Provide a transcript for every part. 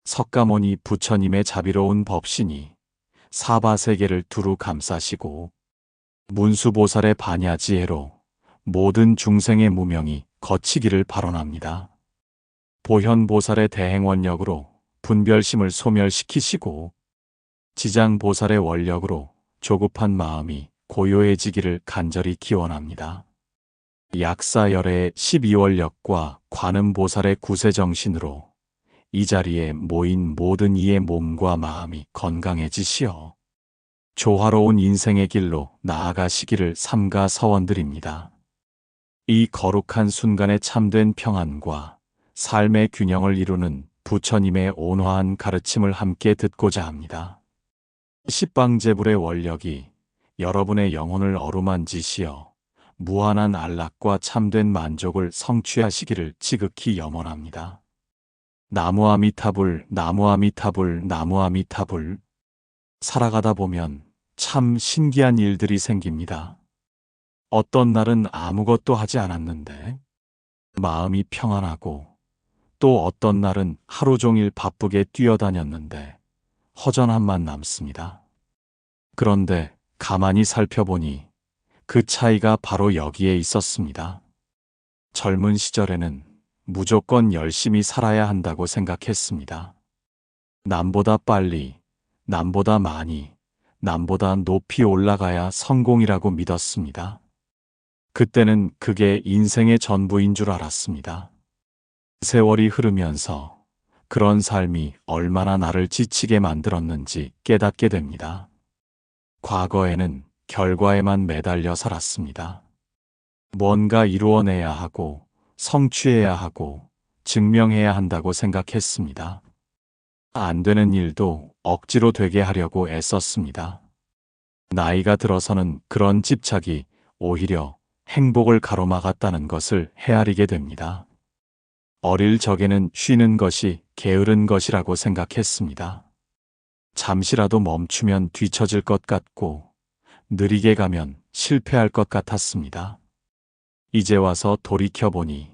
석가모니 부처님의 자비로운 법신이 사바세계를 두루 감싸시고 문수보살의 반야지혜로 모든 중생의 무명이 거치기를 발언합니다. 보현보살의 대행원력으로 분별심을 소멸시키시고 지장보살의 원력으로 조급한 마음이 고요해지기를 간절히 기원합니다. 약사열애의 12원력과 관음보살의 구세정신으로 이 자리에 모인 모든 이의 몸과 마음이 건강해지시어 조화로운 인생의 길로 나아가시기를 삼가 서원드립니다. 이 거룩한 순간의 참된 평안과 삶의 균형을 이루는 부처님의 온화한 가르침을 함께 듣고자 합니다. 십방제불의 원력이 여러분의 영혼을 어루만지시어 무한한 안락과 참된 만족을 성취하시기를 지극히 염원합니다. 나무 아미타불, 나무 아미타불, 나무 아미타불. 살아가다 보면 참 신기한 일들이 생깁니다. 어떤 날은 아무것도 하지 않았는데 마음이 평안하고, 또 어떤 날은 하루 종일 바쁘게 뛰어다녔는데 허전함만 남습니다. 그런데 가만히 살펴보니 그 차이가 바로 여기에 있었습니다. 젊은 시절에는 무조건 열심히 살아야 한다고 생각했습니다. 남보다 빨리, 남보다 많이, 남보다 높이 올라가야 성공이라고 믿었습니다. 그때는 그게 인생의 전부인 줄 알았습니다. 세월이 흐르면서 그런 삶이 얼마나 나를 지치게 만들었는지 깨닫게 됩니다. 과거에는 결과에만 매달려 살았습니다. 뭔가 이루어내야 하고, 성취해야 하고, 증명해야 한다고 생각했습니다. 안 되는 일도 억지로 되게 하려고 애썼습니다. 나이가 들어서는 그런 집착이 오히려 행복을 가로막았다는 것을 헤아리게 됩니다. 어릴 적에는 쉬는 것이 게으른 것이라고 생각했습니다. 잠시라도 멈추면 뒤처질 것 같고, 느리게 가면 실패할 것 같았습니다. 이제 와서 돌이켜보니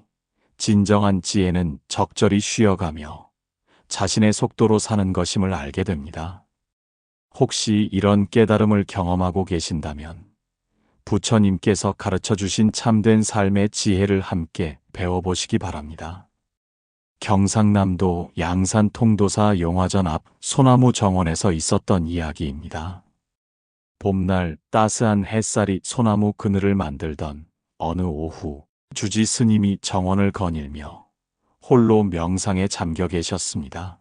진정한 지혜는 적절히 쉬어가며 자신의 속도로 사는 것임을 알게 됩니다. 혹시 이런 깨달음을 경험하고 계신다면 부처님께서 가르쳐 주신 참된 삶의 지혜를 함께 배워보시기 바랍니다. 경상남도 양산 통도사 용화전 앞 소나무 정원에서 있었던 이야기입니다. 봄날 따스한 햇살이 소나무 그늘을 만들던 어느 오후, 주지 스님이 정원을 거닐며 홀로 명상에 잠겨 계셨습니다.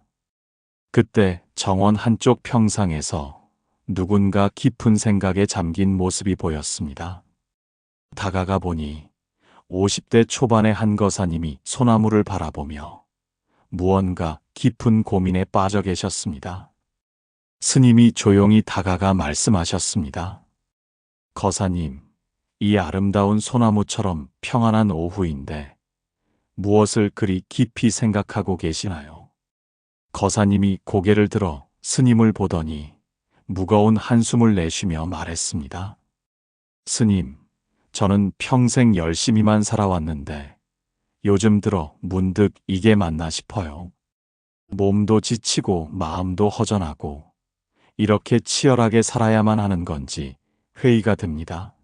그때 정원 한쪽 평상에서 누군가 깊은 생각에 잠긴 모습이 보였습니다. 다가가 보니 50대 초반의 한 거사님이 소나무를 바라보며 무언가 깊은 고민에 빠져 계셨습니다. 스님이 조용히 다가가 말씀하셨습니다. 거사님, 이 아름다운 소나무처럼 평안한 오후인데 무엇을 그리 깊이 생각하고 계시나요? 거사님이 고개를 들어 스님을 보더니 무거운 한숨을 내쉬며 말했습니다. 스님, 저는 평생 열심히만 살아왔는데 요즘 들어 문득 이게 맞나 싶어요. 몸도 지치고 마음도 허전하고 이렇게 치열하게 살아야만 하는 건지 회의가 듭니다.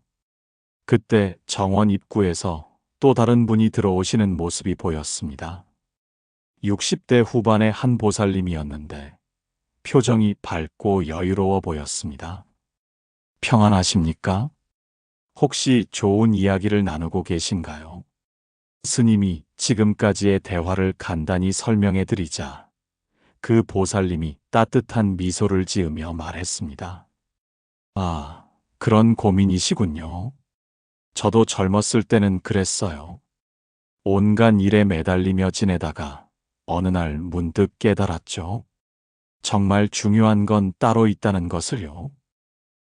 그때 정원 입구에서 또 다른 분이 들어오시는 모습이 보였습니다. 60대 후반의 한 보살님이었는데 표정이 밝고 여유로워 보였습니다. 평안하십니까? 혹시 좋은 이야기를 나누고 계신가요? 스님이 지금까지의 대화를 간단히 설명해 드리자 그 보살님이 따뜻한 미소를 지으며 말했습니다. 아, 그런 고민이시군요. 저도 젊었을 때는 그랬어요. 온갖 일에 매달리며 지내다가 어느 날 문득 깨달았죠. 정말 중요한 건 따로 있다는 것을요.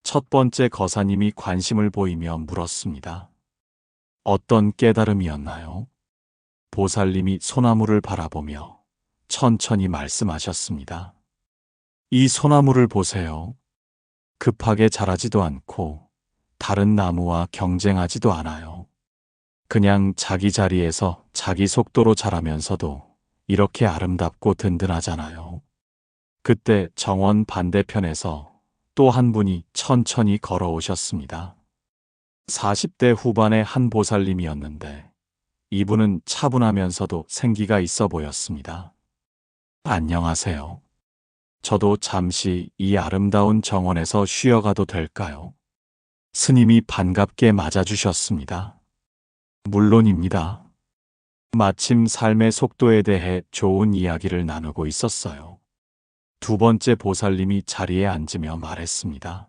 첫 번째 거사님이 관심을 보이며 물었습니다. 어떤 깨달음이었나요? 보살님이 소나무를 바라보며 천천히 말씀하셨습니다. 이 소나무를 보세요. 급하게 자라지도 않고 다른 나무와 경쟁하지도 않아요. 그냥 자기 자리에서 자기 속도로 자라면서도 이렇게 아름답고 든든하잖아요. 그때 정원 반대편에서 또 한 분이 천천히 걸어오셨습니다. 40대 후반의 한 보살님이었는데 이분은 차분하면서도 생기가 있어 보였습니다. 안녕하세요. 저도 잠시 이 아름다운 정원에서 쉬어가도 될까요? 스님이 반갑게 맞아주셨습니다. 물론입니다. 마침 삶의 속도에 대해 좋은 이야기를 나누고 있었어요. 두 번째 보살님이 자리에 앉으며 말했습니다.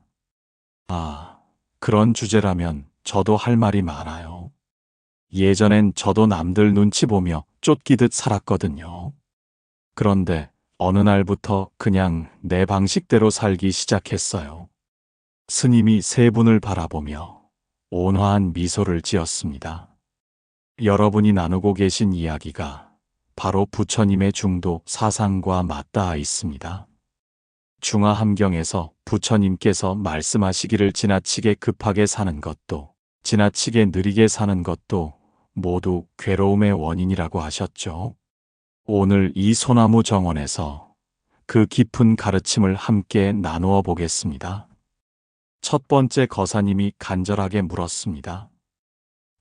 아, 그런 주제라면 저도 할 말이 많아요. 예전엔 저도 남들 눈치 보며 쫓기듯 살았거든요. 그런데 어느 날부터 그냥 내 방식대로 살기 시작했어요. 스님이 세 분을 바라보며 온화한 미소를 지었습니다. 여러분이 나누고 계신 이야기가 바로 부처님의 중도 사상과 맞닿아 있습니다. 중화함경에서 부처님께서 말씀하시기를 지나치게 급하게 사는 것도 지나치게 느리게 사는 것도 모두 괴로움의 원인이라고 하셨죠. 오늘 이 소나무 정원에서 그 깊은 가르침을 함께 나누어 보겠습니다. 첫 번째 거사님이 간절하게 물었습니다.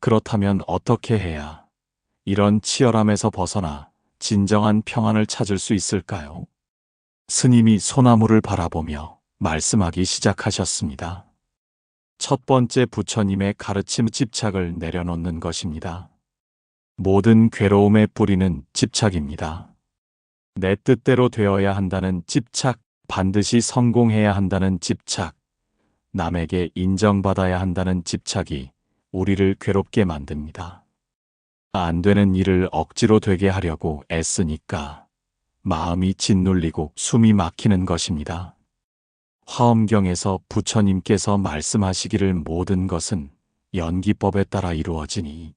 그렇다면 어떻게 해야 이런 치열함에서 벗어나 진정한 평안을 찾을 수 있을까요? 스님이 소나무를 바라보며 말씀하기 시작하셨습니다. 첫 번째 부처님의 가르침 집착을 내려놓는 것입니다. 모든 괴로움의 뿌리는 집착입니다. 내 뜻대로 되어야 한다는 집착, 반드시 성공해야 한다는 집착, 남에게 인정받아야 한다는 집착이 우리를 괴롭게 만듭니다. 안 되는 일을 억지로 되게 하려고 애쓰니까 마음이 짓눌리고 숨이 막히는 것입니다. 화엄경에서 부처님께서 말씀하시기를 모든 것은 연기법에 따라 이루어지니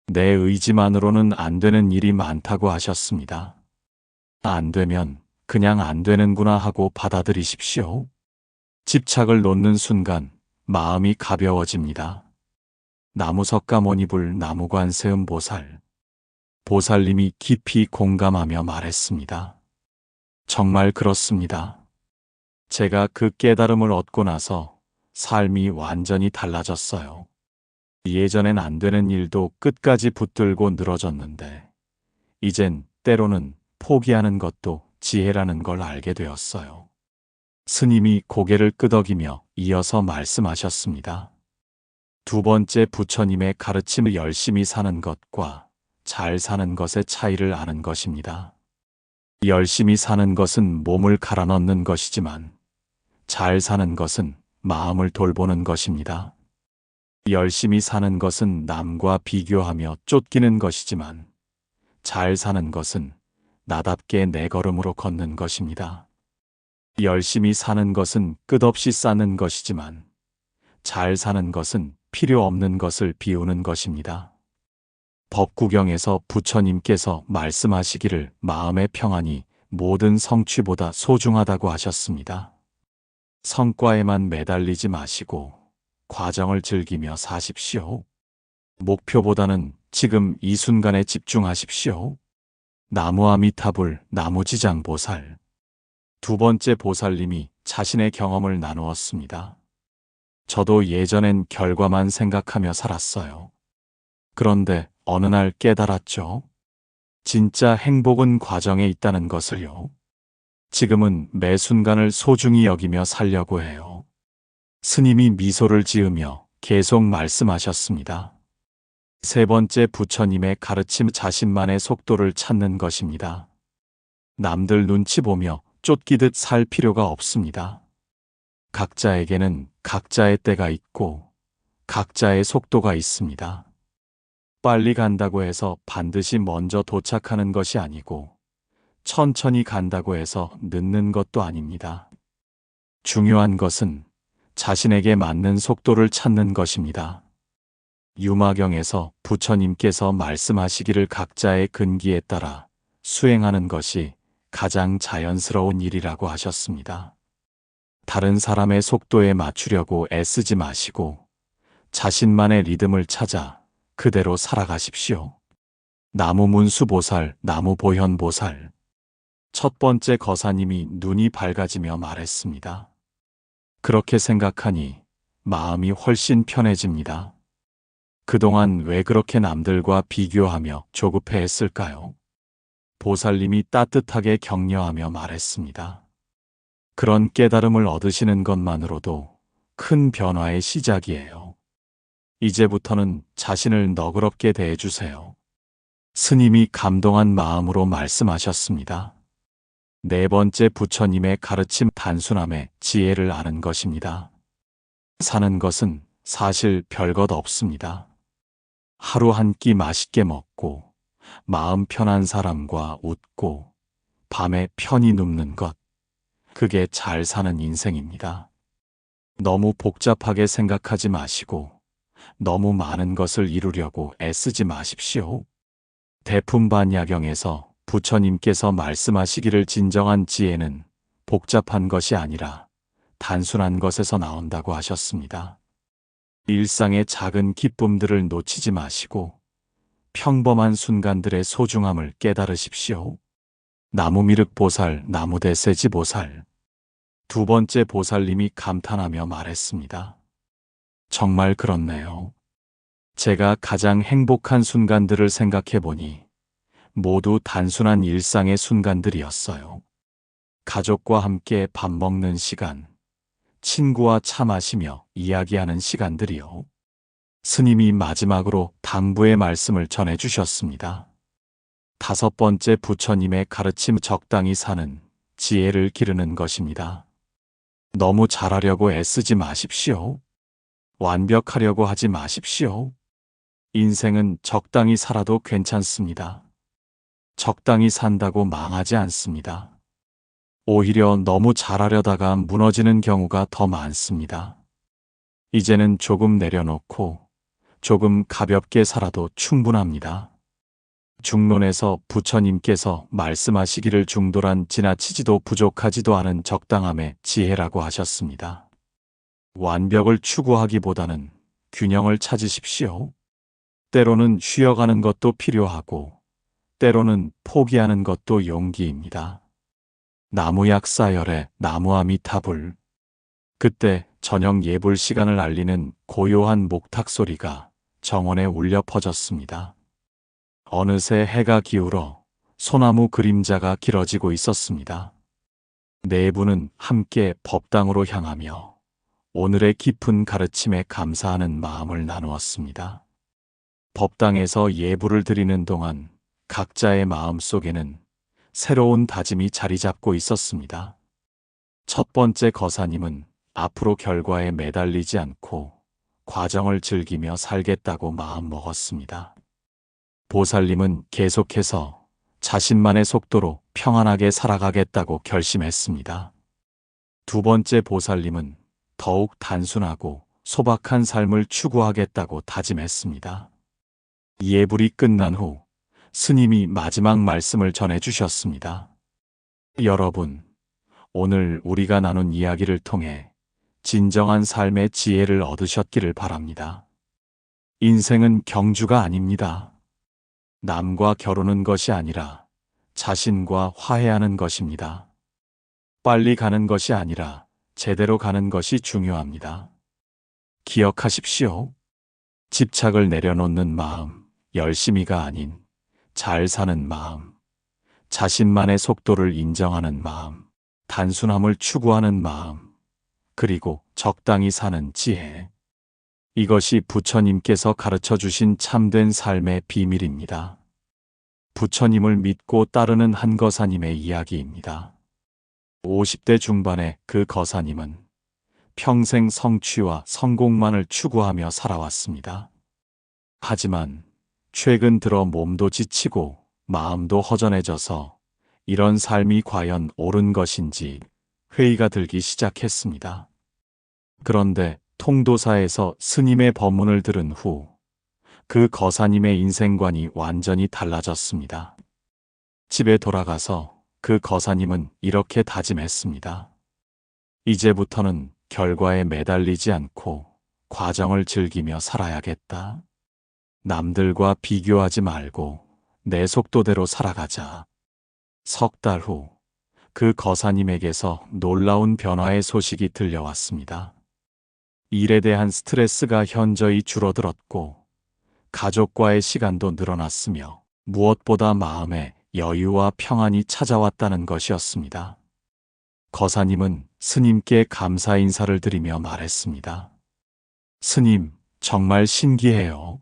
내 의지만으로는 안 되는 일이 많다고 하셨습니다. 안 되면 그냥 안 되는구나 하고 받아들이십시오. 집착을 놓는 순간 마음이 가벼워집니다. 나무석가모니불 나무관세음 보살. 보살님이 깊이 공감하며 말했습니다. 정말 그렇습니다. 제가 그 깨달음을 얻고 나서 삶이 완전히 달라졌어요. 예전엔 안 되는 일도 끝까지 붙들고 늘어졌는데 이젠 때로는 포기하는 것도 지혜라는 걸 알게 되었어요. 스님이 고개를 끄덕이며 이어서 말씀하셨습니다. 두 번째 부처님의 가르침을 열심히 사는 것과 잘 사는 것의 차이를 아는 것입니다. 열심히 사는 것은 몸을 갈아 넣는 것이지만 잘 사는 것은 마음을 돌보는 것입니다. 열심히 사는 것은 남과 비교하며 쫓기는 것이지만 잘 사는 것은 나답게 내 걸음으로 걷는 것입니다. 열심히 사는 것은 끝없이 쌓는 것이지만 잘 사는 것은 필요 없는 것을 비우는 것입니다. 법구경에서 부처님께서 말씀하시기를 마음의 평안이 모든 성취보다 소중하다고 하셨습니다. 성과에만 매달리지 마시고 과정을 즐기며 사십시오. 목표보다는 지금 이 순간에 집중하십시오. 나무아미타불 나무지장보살. 두 번째 보살님이 자신의 경험을 나누었습니다. 저도 예전엔 결과만 생각하며 살았어요. 그런데 어느 날 깨달았죠. 진짜 행복은 과정에 있다는 것을요. 지금은 매 순간을 소중히 여기며 살려고 해요. 스님이 미소를 지으며 계속 말씀하셨습니다. 세 번째 부처님의 가르침 자신만의 속도를 찾는 것입니다. 남들 눈치 보며 쫓기듯 살 필요가 없습니다. 각자에게는 각자의 때가 있고 각자의 속도가 있습니다. 빨리 간다고 해서 반드시 먼저 도착하는 것이 아니고 천천히 간다고 해서 늦는 것도 아닙니다. 중요한 것은 자신에게 맞는 속도를 찾는 것입니다. 유마경에서 부처님께서 말씀하시기를 각자의 근기에 따라 수행하는 것이 가장 자연스러운 일이라고 하셨습니다. 다른 사람의 속도에 맞추려고 애쓰지 마시고 자신만의 리듬을 찾아 그대로 살아가십시오. 나무문수보살, 나무보현보살. 첫 번째 거사님이 눈이 밝아지며 말했습니다. 그렇게 생각하니 마음이 훨씬 편해집니다. 그동안 왜 그렇게 남들과 비교하며 조급해 했을까요? 보살님이 따뜻하게 격려하며 말했습니다. 그런 깨달음을 얻으시는 것만으로도 큰 변화의 시작이에요. 이제부터는 자신을 너그럽게 대해주세요. 스님이 감동한 마음으로 말씀하셨습니다. 네 번째 부처님의 가르침 단순함에 지혜를 아는 것입니다. 사는 것은 사실 별것 없습니다. 하루 한 끼 맛있게 먹고 마음 편한 사람과 웃고 밤에 편히 눕는 것. 그게 잘 사는 인생입니다. 너무 복잡하게 생각하지 마시고 너무 많은 것을 이루려고 애쓰지 마십시오. 대품반야경에서 부처님께서 말씀하시기를 진정한 지혜는 복잡한 것이 아니라 단순한 것에서 나온다고 하셨습니다. 일상의 작은 기쁨들을 놓치지 마시고 평범한 순간들의 소중함을 깨달으십시오. 나무미륵 보살, 나무대세지 보살. 두 번째 보살님이 감탄하며 말했습니다. 정말 그렇네요. 제가 가장 행복한 순간들을 생각해 보니 모두 단순한 일상의 순간들이었어요. 가족과 함께 밥 먹는 시간, 친구와 차 마시며 이야기하는 시간들이요. 스님이 마지막으로 당부의 말씀을 전해 주셨습니다. 다섯 번째 부처님의 가르침 적당히 사는 지혜를 기르는 것입니다. 너무 잘하려고 애쓰지 마십시오. 완벽하려고 하지 마십시오. 인생은 적당히 살아도 괜찮습니다. 적당히 산다고 망하지 않습니다. 오히려 너무 잘하려다가 무너지는 경우가 더 많습니다. 이제는 조금 내려놓고 조금 가볍게 살아도 충분합니다. 중론에서 부처님께서 말씀하시기를 중도란 지나치지도 부족하지도 않은 적당함의 지혜라고 하셨습니다. 완벽을 추구하기보다는 균형을 찾으십시오. 때로는 쉬어가는 것도 필요하고 때로는 포기하는 것도 용기입니다. 나무약 사열의 나무아미타불. 그때 저녁 예불 시간을 알리는 고요한 목탁 소리가 정원에 울려 퍼졌습니다. 어느새 해가 기울어 소나무 그림자가 길어지고 있었습니다. 네 분은 함께 법당으로 향하며 오늘의 깊은 가르침에 감사하는 마음을 나누었습니다. 법당에서 예불을 드리는 동안 각자의 마음 속에는 새로운 다짐이 자리 잡고 있었습니다. 첫 번째 거사님은 앞으로 결과에 매달리지 않고 과정을 즐기며 살겠다고 마음먹었습니다. 보살님은 계속해서 자신만의 속도로 평안하게 살아가겠다고 결심했습니다. 두 번째 보살님은 더욱 단순하고 소박한 삶을 추구하겠다고 다짐했습니다. 예불이 끝난 후 스님이 마지막 말씀을 전해 주셨습니다. 여러분, 오늘 우리가 나눈 이야기를 통해 진정한 삶의 지혜를 얻으셨기를 바랍니다. 인생은 경주가 아닙니다. 남과 겨루는 것이 아니라 자신과 화해하는 것입니다. 빨리 가는 것이 아니라 제대로 가는 것이 중요합니다. 기억하십시오. 집착을 내려놓는 마음, 열심히가 아닌 잘 사는 마음, 자신만의 속도를 인정하는 마음, 단순함을 추구하는 마음, 그리고 적당히 사는 지혜. 이것이 부처님께서 가르쳐 주신 참된 삶의 비밀입니다. 부처님을 믿고 따르는 한 거사님의 이야기입니다. 50대 중반의 그 거사님은 평생 성취와 성공만을 추구하며 살아왔습니다. 하지만 최근 들어 몸도 지치고 마음도 허전해져서 이런 삶이 과연 옳은 것인지 회의가 들기 시작했습니다. 그런데 통도사에서 스님의 법문을 들은 후 그 거사님의 인생관이 완전히 달라졌습니다. 집에 돌아가서 그 거사님은 이렇게 다짐했습니다. 이제부터는 결과에 매달리지 않고 과정을 즐기며 살아야겠다. 남들과 비교하지 말고 내 속도대로 살아가자. 석 달 후 그 거사님에게서 놀라운 변화의 소식이 들려왔습니다. 일에 대한 스트레스가 현저히 줄어들었고 가족과의 시간도 늘어났으며 무엇보다 마음에 여유와 평안이 찾아왔다는 것이었습니다. 거사님은 스님께 감사 인사를 드리며 말했습니다. 스님, 정말 신기해요.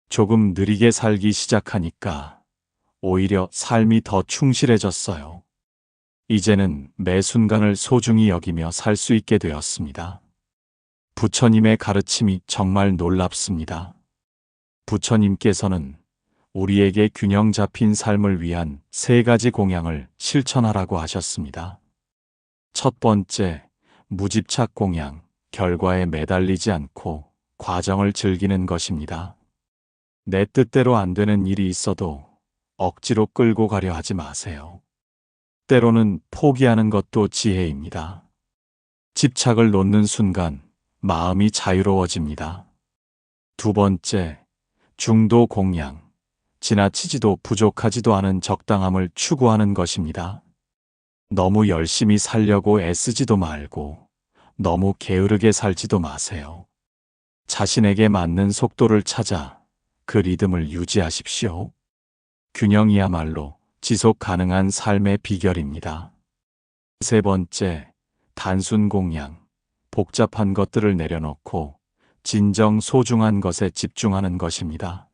조금 느리게 살기 시작하니까 오히려 삶이 더 충실해졌어요. 이제는 매 순간을 소중히 여기며 살 수 있게 되었습니다. 부처님의 가르침이 정말 놀랍습니다. 부처님께서는 우리에게 균형 잡힌 삶을 위한 3가지 공양을 실천하라고 하셨습니다. 첫 번째, 무집착 공양, 결과에 매달리지 않고 과정을 즐기는 것입니다. 내 뜻대로 안 되는 일이 있어도 억지로 끌고 가려 하지 마세요. 때로는 포기하는 것도 지혜입니다. 집착을 놓는 순간 마음이 자유로워집니다. 두 번째, 중도 공양, 지나치지도 부족하지도 않은 적당함을 추구하는 것입니다. 너무 열심히 살려고 애쓰지도 말고 너무 게으르게 살지도 마세요. 자신에게 맞는 속도를 찾아 그 리듬을 유지하십시오. 균형이야말로 지속 가능한 삶의 비결입니다. 세 번째, 단순 공양, 복잡한 것들을 내려놓고 진정 소중한 것에 집중하는 것입니다.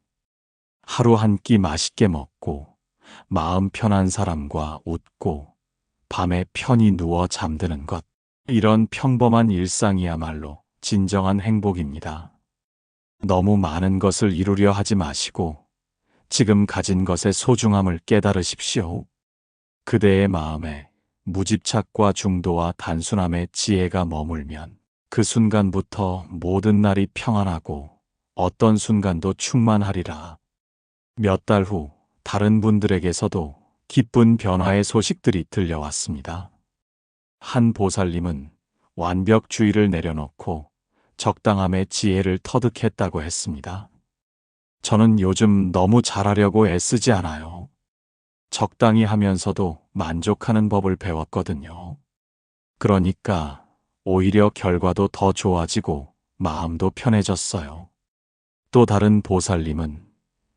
하루 한 끼 맛있게 먹고 마음 편한 사람과 웃고 밤에 편히 누워 잠드는 것. 이런 평범한 일상이야말로 진정한 행복입니다. 너무 많은 것을 이루려 하지 마시고 지금 가진 것의 소중함을 깨달으십시오. 그대의 마음에 무집착과 중도와 단순함의 지혜가 머물면 그 순간부터 모든 날이 평안하고 어떤 순간도 충만하리라. 몇 달 후 다른 분들에게서도 기쁜 변화의 소식들이 들려왔습니다. 한 보살님은 완벽주의를 내려놓고 적당함의 지혜를 터득했다고 했습니다. 저는 요즘 너무 잘하려고 애쓰지 않아요. 적당히 하면서도 만족하는 법을 배웠거든요. 그러니까 오히려 결과도 더 좋아지고 마음도 편해졌어요. 또 다른 보살님은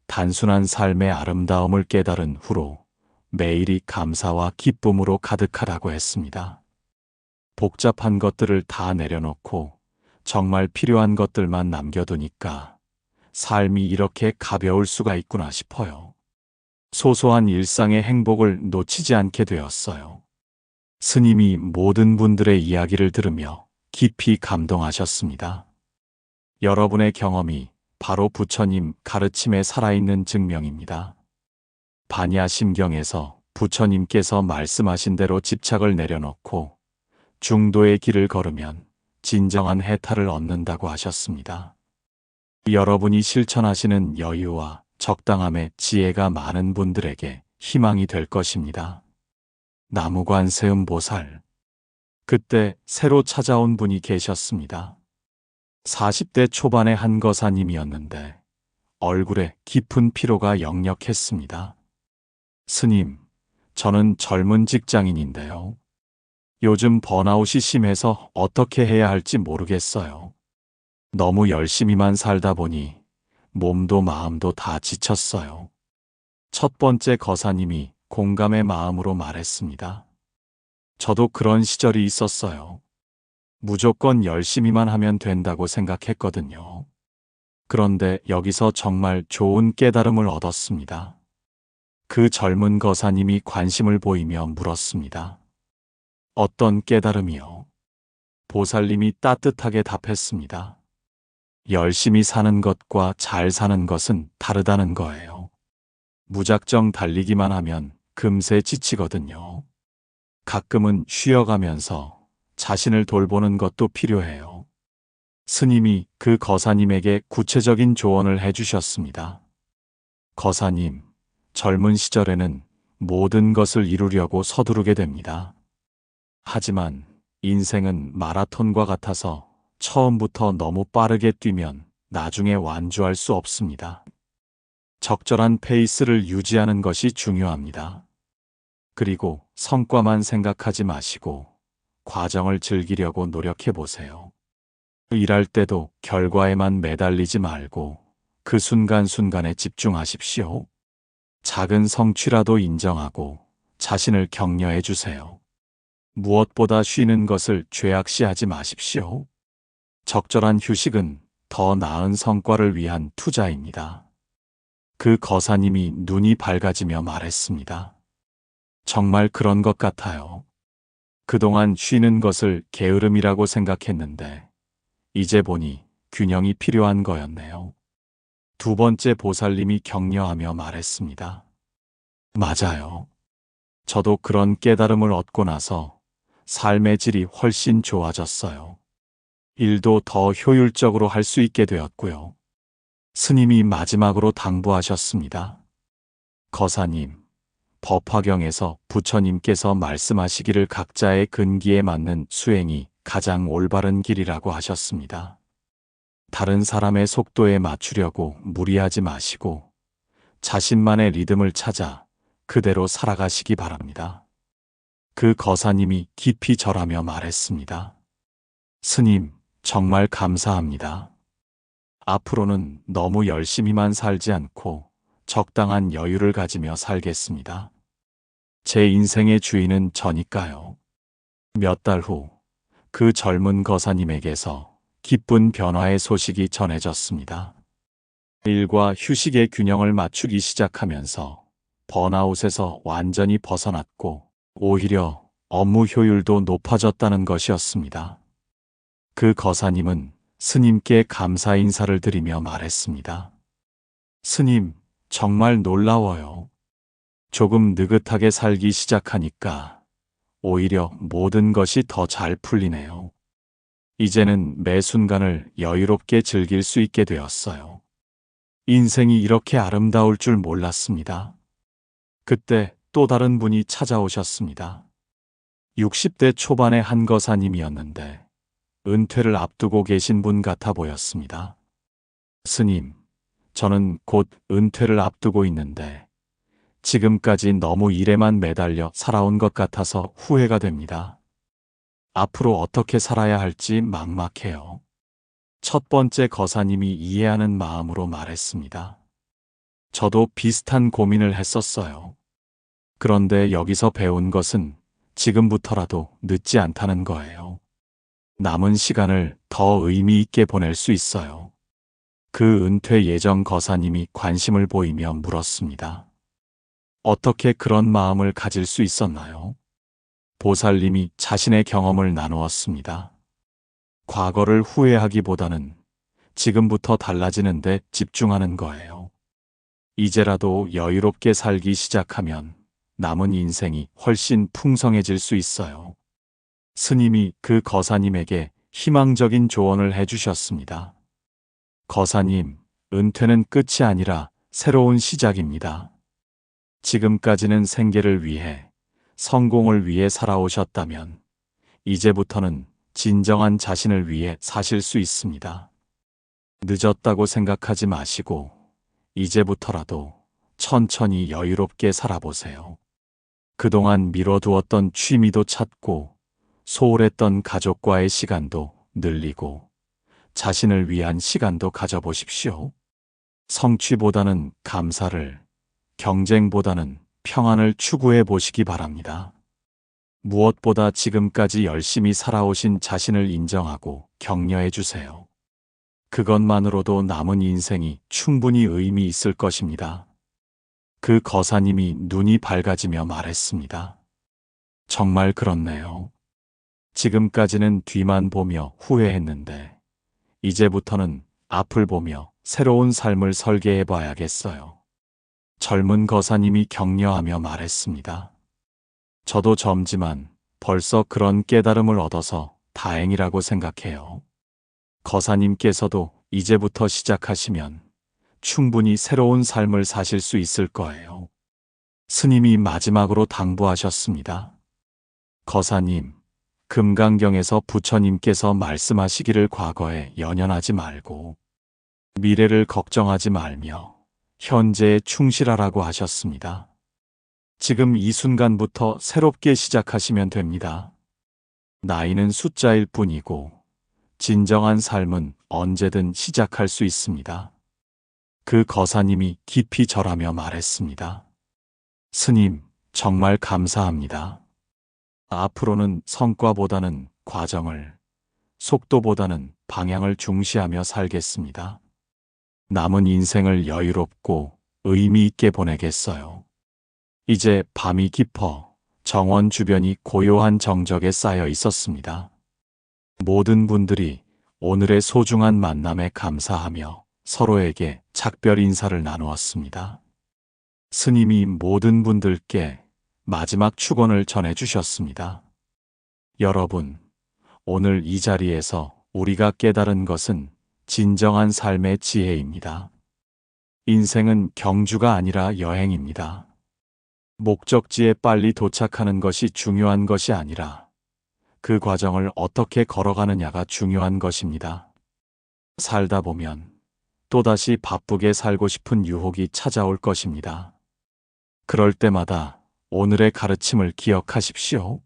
단순한 삶의 아름다움을 깨달은 후로 매일이 감사와 기쁨으로 가득하다고 했습니다. 복잡한 것들을 다 내려놓고 정말 필요한 것들만 남겨두니까 삶이 이렇게 가벼울 수가 있구나 싶어요. 소소한 일상의 행복을 놓치지 않게 되었어요. 스님이 모든 분들의 이야기를 들으며 깊이 감동하셨습니다. 여러분의 경험이 바로 부처님 가르침에 살아있는 증명입니다. 반야심경에서 부처님께서 말씀하신 대로 집착을 내려놓고 중도의 길을 걸으면 진정한 해탈을 얻는다고 하셨습니다. 여러분이 실천하시는 여유와 적당함의 지혜가 많은 분들에게 희망이 될 것입니다. 나무관세음 보살. 그때 새로 찾아온 분이 계셨습니다. 40대 초반의 한 거사님이었는데 얼굴에 깊은 피로가 역력했습니다. 스님, 저는 젊은 직장인인데요. 요즘 번아웃이 심해서 어떻게 해야 할지 모르겠어요. 너무 열심히만 살다 보니 몸도 마음도 다 지쳤어요. 첫 번째 거사님이 공감의 마음으로 말했습니다. 저도 그런 시절이 있었어요. 무조건 열심히만 하면 된다고 생각했거든요. 그런데 여기서 정말 좋은 깨달음을 얻었습니다. 그 젊은 거사님이 관심을 보이며 물었습니다. 어떤 깨달음이요? 보살님이 따뜻하게 답했습니다. 열심히 사는 것과 잘 사는 것은 다르다는 거예요. 무작정 달리기만 하면 금세 지치거든요. 가끔은 쉬어가면서 자신을 돌보는 것도 필요해요. 스님이 그 거사님에게 구체적인 조언을 해주셨습니다. 거사님, 젊은 시절에는 모든 것을 이루려고 서두르게 됩니다. 하지만 인생은 마라톤과 같아서 처음부터 너무 빠르게 뛰면 나중에 완주할 수 없습니다. 적절한 페이스를 유지하는 것이 중요합니다. 그리고 성과만 생각하지 마시고 과정을 즐기려고 노력해 보세요. 일할 때도 결과에만 매달리지 말고 그 순간순간에 집중하십시오. 작은 성취라도 인정하고 자신을 격려해 주세요. 무엇보다 쉬는 것을 죄악시하지 마십시오. 적절한 휴식은 더 나은 성과를 위한 투자입니다. 그 거사님이 눈이 밝아지며 말했습니다. 정말 그런 것 같아요. 그동안 쉬는 것을 게으름이라고 생각했는데 이제 보니 균형이 필요한 거였네요. 두 번째 보살님이 격려하며 말했습니다. 맞아요. 저도 그런 깨달음을 얻고 나서 삶의 질이 훨씬 좋아졌어요. 일도 더 효율적으로 할 수 있게 되었고요. 스님이 마지막으로 당부하셨습니다. 거사님, 법화경에서 부처님께서 말씀하시기를 각자의 근기에 맞는 수행이 가장 올바른 길이라고 하셨습니다. 다른 사람의 속도에 맞추려고 무리하지 마시고 자신만의 리듬을 찾아 그대로 살아가시기 바랍니다. 그 거사님이 깊이 절하며 말했습니다. 스님, 정말 감사합니다. 앞으로는 너무 열심히만 살지 않고 적당한 여유를 가지며 살겠습니다. 제 인생의 주인은 저니까요. 몇 달 후, 그 젊은 거사님에게서 기쁜 변화의 소식이 전해졌습니다. 일과 휴식의 균형을 맞추기 시작하면서 번아웃에서 완전히 벗어났고 오히려 업무 효율도 높아졌다는 것이었습니다. 그 거사님은 스님께 감사 인사를 드리며 말했습니다. 스님, 정말 놀라워요. 조금 느긋하게 살기 시작하니까 오히려 모든 것이 더 잘 풀리네요. 이제는 매 순간을 여유롭게 즐길 수 있게 되었어요. 인생이 이렇게 아름다울 줄 몰랐습니다. 그때 또 다른 분이 찾아오셨습니다. 60대 초반의 한 거사님이었는데 은퇴를 앞두고 계신 분 같아 보였습니다. 스님, 저는 곧 은퇴를 앞두고 있는데 지금까지 너무 일에만 매달려 살아온 것 같아서 후회가 됩니다. 앞으로 어떻게 살아야 할지 막막해요. 첫 번째 거사님이 이해하는 마음으로 말했습니다. 저도 비슷한 고민을 했었어요. 그런데 여기서 배운 것은 지금부터라도 늦지 않다는 거예요. 남은 시간을 더 의미 있게 보낼 수 있어요. 그 은퇴 예정 거사님이 관심을 보이며 물었습니다. 어떻게 그런 마음을 가질 수 있었나요? 보살님이 자신의 경험을 나누었습니다. 과거를 후회하기보다는 지금부터 달라지는 데 집중하는 거예요. 이제라도 여유롭게 살기 시작하면 남은 인생이 훨씬 풍성해질 수 있어요. 스님이 그 거사님에게 희망적인 조언을 해주셨습니다. 거사님, 은퇴는 끝이 아니라 새로운 시작입니다. 지금까지는 생계를 위해, 성공을 위해 살아오셨다면, 이제부터는 진정한 자신을 위해 사실 수 있습니다. 늦었다고 생각하지 마시고, 이제부터라도 천천히 여유롭게 살아보세요. 그동안 미뤄두었던 취미도 찾고, 소홀했던 가족과의 시간도 늘리고, 자신을 위한 시간도 가져보십시오. 성취보다는 감사를, 경쟁보다는 평안을 추구해 보시기 바랍니다. 무엇보다 지금까지 열심히 살아오신 자신을 인정하고 격려해 주세요. 그것만으로도 남은 인생이 충분히 의미 있을 것입니다. 그 거사님이 눈이 밝아지며 말했습니다. 정말 그렇네요. 지금까지는 뒤만 보며 후회했는데, 이제부터는 앞을 보며 새로운 삶을 설계해 봐야겠어요. 젊은 거사님이 격려하며 말했습니다. 저도 젊지만 벌써 그런 깨달음을 얻어서 다행이라고 생각해요. 거사님께서도 이제부터 시작하시면 충분히 새로운 삶을 사실 수 있을 거예요. 스님이 마지막으로 당부하셨습니다. 거사님, 금강경에서 부처님께서 말씀하시기를 과거에 연연하지 말고 미래를 걱정하지 말며 현재에 충실하라고 하셨습니다. 지금 이 순간부터 새롭게 시작하시면 됩니다. 나이는 숫자일 뿐이고, 진정한 삶은 언제든 시작할 수 있습니다. 그 거사님이 깊이 절하며 말했습니다. 스님, 정말 감사합니다. 앞으로는 성과보다는 과정을, 속도보다는 방향을 중시하며 살겠습니다. 남은 인생을 여유롭고 의미 있게 보내겠어요. 이제 밤이 깊어 정원 주변이 고요한 정적에 쌓여 있었습니다. 모든 분들이 오늘의 소중한 만남에 감사하며 서로에게 작별 인사를 나누었습니다. 스님이 모든 분들께 마지막 축원을 전해주셨습니다. 여러분, 오늘 이 자리에서 우리가 깨달은 것은 진정한 삶의 지혜입니다. 인생은 경주가 아니라 여행입니다. 목적지에 빨리 도착하는 것이 중요한 것이 아니라 그 과정을 어떻게 걸어가느냐가 중요한 것입니다. 살다 보면 또다시 바쁘게 살고 싶은 유혹이 찾아올 것입니다. 그럴 때마다 오늘의 가르침을 기억하십시오.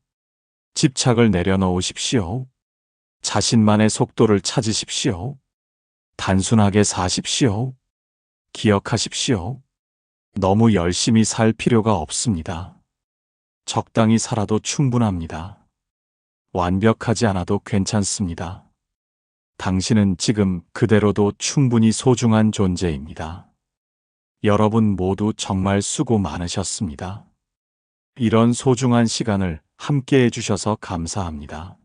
집착을 내려놓으십시오. 자신만의 속도를 찾으십시오. 단순하게 사십시오. 기억하십시오. 너무 열심히 살 필요가 없습니다. 적당히 살아도 충분합니다. 완벽하지 않아도 괜찮습니다. 당신은 지금 그대로도 충분히 소중한 존재입니다. 여러분 모두 정말 수고 많으셨습니다. 이런 소중한 시간을 함께 해주셔서 감사합니다.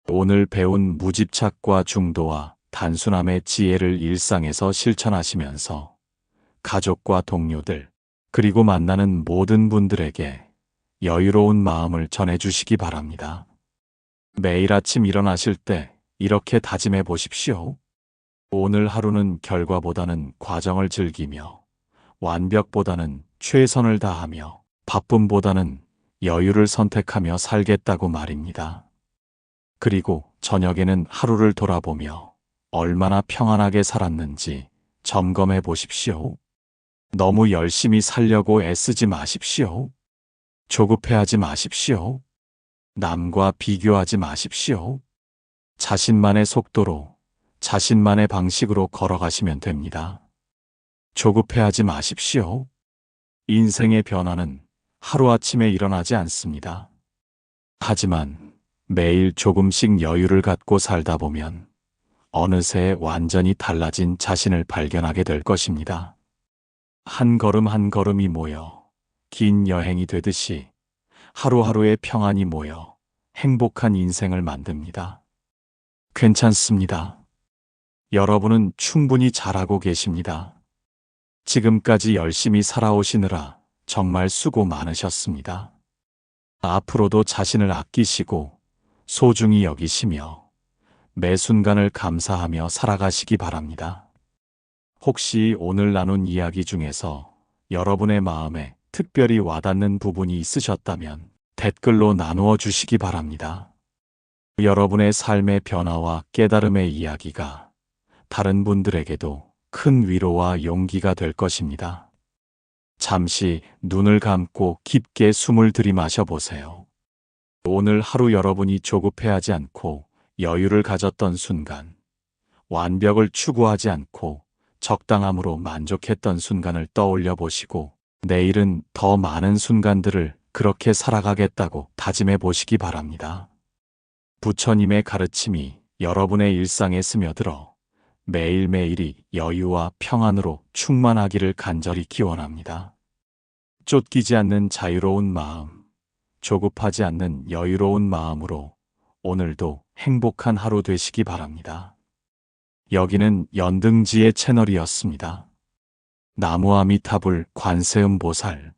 오늘 배운 무집착과 중도와 단순함의 지혜를 일상에서 실천하시면서 가족과 동료들, 그리고 만나는 모든 분들에게 여유로운 마음을 전해주시기 바랍니다. 매일 아침 일어나실 때 이렇게 다짐해 보십시오. 오늘 하루는 결과보다는 과정을 즐기며, 완벽보다는 최선을 다하며, 바쁨보다는 여유를 선택하며 살겠다고 말입니다. 그리고 저녁에는 하루를 돌아보며 얼마나 평안하게 살았는지 점검해 보십시오. 너무 열심히 살려고 애쓰지 마십시오. 조급해하지 마십시오. 남과 비교하지 마십시오. 자신만의 속도로, 자신만의 방식으로 걸어가시면 됩니다. 조급해하지 마십시오. 인생의 변화는 하루아침에 일어나지 않습니다. 하지만 매일 조금씩 여유를 갖고 살다 보면 어느새 완전히 달라진 자신을 발견하게 될 것입니다. 한 걸음 한 걸음이 모여 긴 여행이 되듯이 하루하루의 평안이 모여 행복한 인생을 만듭니다. 괜찮습니다. 여러분은 충분히 잘하고 계십니다. 지금까지 열심히 살아오시느라 정말 수고 많으셨습니다. 앞으로도 자신을 아끼시고 소중히 여기시며 매 순간을 감사하며 살아가시기 바랍니다. 혹시 오늘 나눈 이야기 중에서 여러분의 마음에 특별히 와닿는 부분이 있으셨다면 댓글로 나누어 주시기 바랍니다. 여러분의 삶의 변화와 깨달음의 이야기가 다른 분들에게도 큰 위로와 용기가 될 것입니다. 잠시 눈을 감고 깊게 숨을 들이마셔 보세요. 오늘 하루 여러분이 조급해하지 않고 여유를 가졌던 순간, 완벽을 추구하지 않고 적당함으로 만족했던 순간을 떠올려 보시고 내일은 더 많은 순간들을 그렇게 살아가겠다고 다짐해 보시기 바랍니다. 부처님의 가르침이 여러분의 일상에 스며들어 매일매일이 여유와 평안으로 충만하기를 간절히 기원합니다. 쫓기지 않는 자유로운 마음, 조급하지 않는 여유로운 마음으로 오늘도 행복한 하루 되시기 바랍니다. 여기는 연등지의 채널이었습니다. 나무아미타불 관세음보살